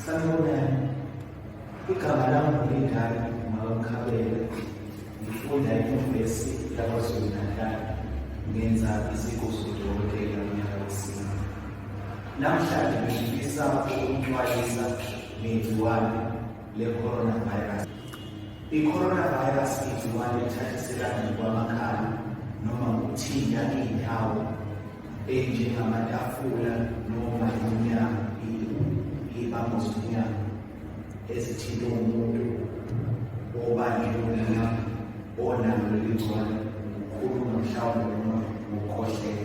Sanibonani, igama lami ngilidala uMakakhabela, ngifunda enyuvesi yaKwaZulu-Natal, ngenza iziqu zodokotela unyaka wesine. Namhlanje ngifisa ukuxwayisa ngegciwane le-coronavirus. I-coronavirus igciwane elithathiselana ngokwamakhala noma ngokuthinta iy'ndawo ey'njengamatafula noma iminyango, iy'bambo zomnyango ezithinta umuntu obanjwe onalo leli gciwane, ukukhuluma mhlawumbe noma ukukhohlela.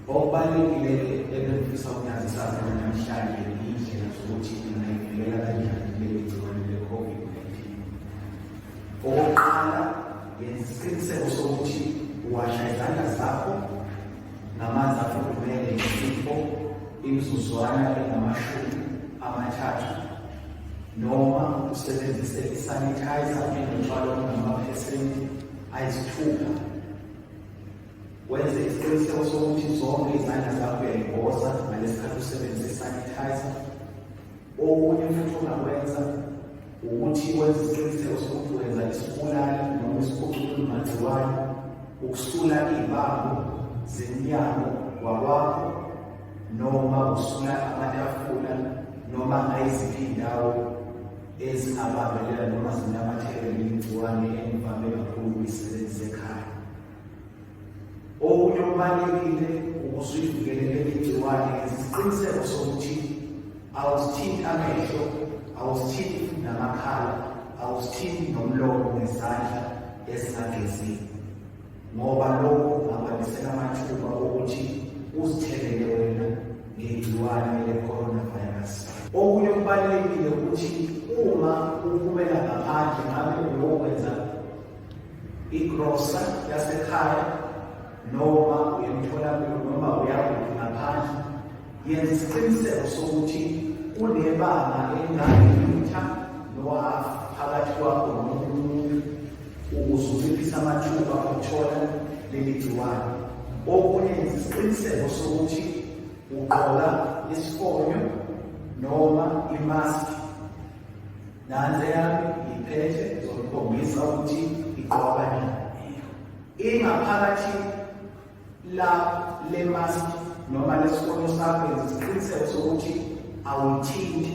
Okubalulekile ebengifisa ukunazisa khona namhlanje iy'ndlela zokuthi ungayivikela kanjani leli gciwane le-COVID-19. Okokuqala, yenza isiqiniseko sokuthi uwasha izandla zakho ngamanzi afudumele ngesifo imizuzwana engama-30, noma usebenzise isanitizer enothwala olungamaphesenti ayisi-6. Wenze isiqiniseko sokuthi zonke izandla zakho uyay'mboza ngalesi usebenzise isanitizer. Okunye futhi ongakwenza ukuthi wenze isiqiniseko sokuthi wenza isibulali noma isikhucululi magciwane, ukusula iy'bambo zemnyango wakwakho noma usula amatafula noma ngayiziphi iy'ndawo ezingababelela noma zinamathele igciwane engivame kakhulu ukuyisebenzisa ekhaya. Okunye okubalulekile ukuze uyivikelele igciwane, yenza isiqiniseko sokuthi awuzithinti amehlo, awuzithinti namakhala, awuzithinti nomlomo ngezandla ezingageziwe, ngoba lokho kungabalisela amathuba okuthi uzithelele wena ngegciwane le-coronavirus. Okunye okubalulekile ukuthi uma uphumela ngaphandle, ngabe uyokwenza igrosa yasekhaya noma uyemtholampilo noma uyakuphi ngaphandle, yenza isiqiniseko sokuthi unebanga elingangemitha no-half phakathi kwakho nomunye umuntu ukuze unciphise amathuba okuthola leli gciwane. Okunye yenza isiqiniseko sokuthi ugqoka isifonyo noma imaski. Nansi yami iphethe izokukhombisa ukuthi igqokwa kanjani. Ingaphakathi le mask noma lesifonyo sakho, yenza isiqiniseko sokuthi awuyithinti.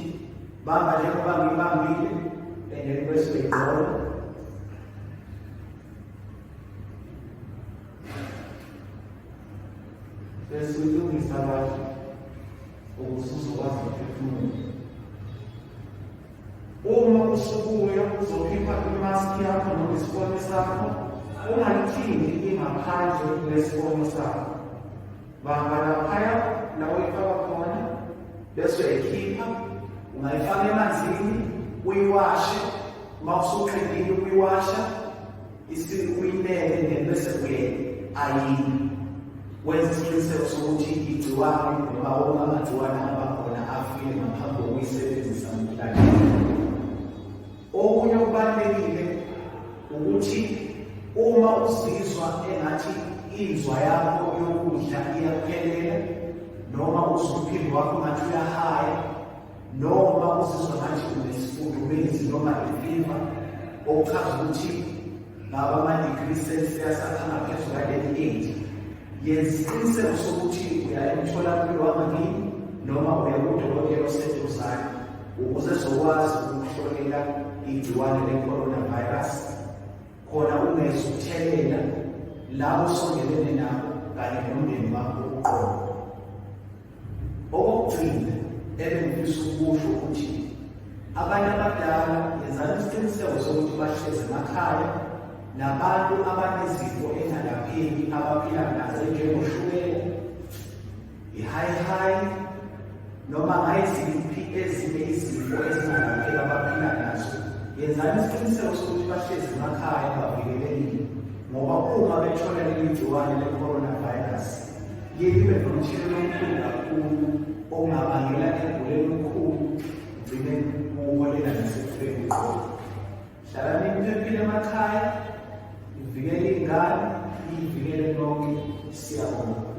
Bamba njengoba ngiyibambile and bese uyigqoka. Bese uyilungisa kahle ukuze uzokwazi ukuphefumula. Uma usubuya uzokhipha imaski yakho noma isifonyo sakho, ungalithinti ingaphandle lesifonyo sakho. Bamba laphaya la uyifaka khona, bese uyayikhipha, ungayifaka emanzini, uyiwashe. Uma usuqedile ukuyiwasha, uyineke bese uye-ayini. Wenza isiqiniseko sokuthi igciwane noma wonke amagciwane abakhona afile ngaphambi kokuyisebenzisa umhlaba. Okunye okubalulekile ukuthi uma uzizwa engathi inzwa yakho yokudla iyakuphelela, noma uzwa umphimbo wakho ngathi uyahaya, noma uzizwa ngathi unesifudumezi noma ifiva, okuchaza ukuthi ngaba ama-degrees Celsius angaphezu ka-38, yenza isiqiniseko sokuthi uya emtholampilo wangakini noma uya kudokotela oseduzane ukuze ezokwazi ukuhlolela igciwane le-coronavirus, khona ungezuthelela labo osondelene nabo kanye nomndeni wakho uqobo. Okokugcina ebengifisa ukusho ukuthi abantu abadala yenzani isiqiniseko sokuthi bahlezi emakhaya, nabantu abanezifo engalapheki abaphila nazo njengoshukela, i-high noma ngayiziphi ezinye izifo ezingalapheki abaphila nazo, yenzani isiqiniseko sokuthi bahlezi emakhaya bavikelekile, ngoba uma bethola leli gciwane le-coronavirus libe nomthelela omkhulu kakhulu ongabangela ekuguleni okukhulu, ugcine kuholela nasekufeni uqobo. Hlalani niphephile emakhaya, ivikele iy'ngane, iyivikele nonke. Siyabonga.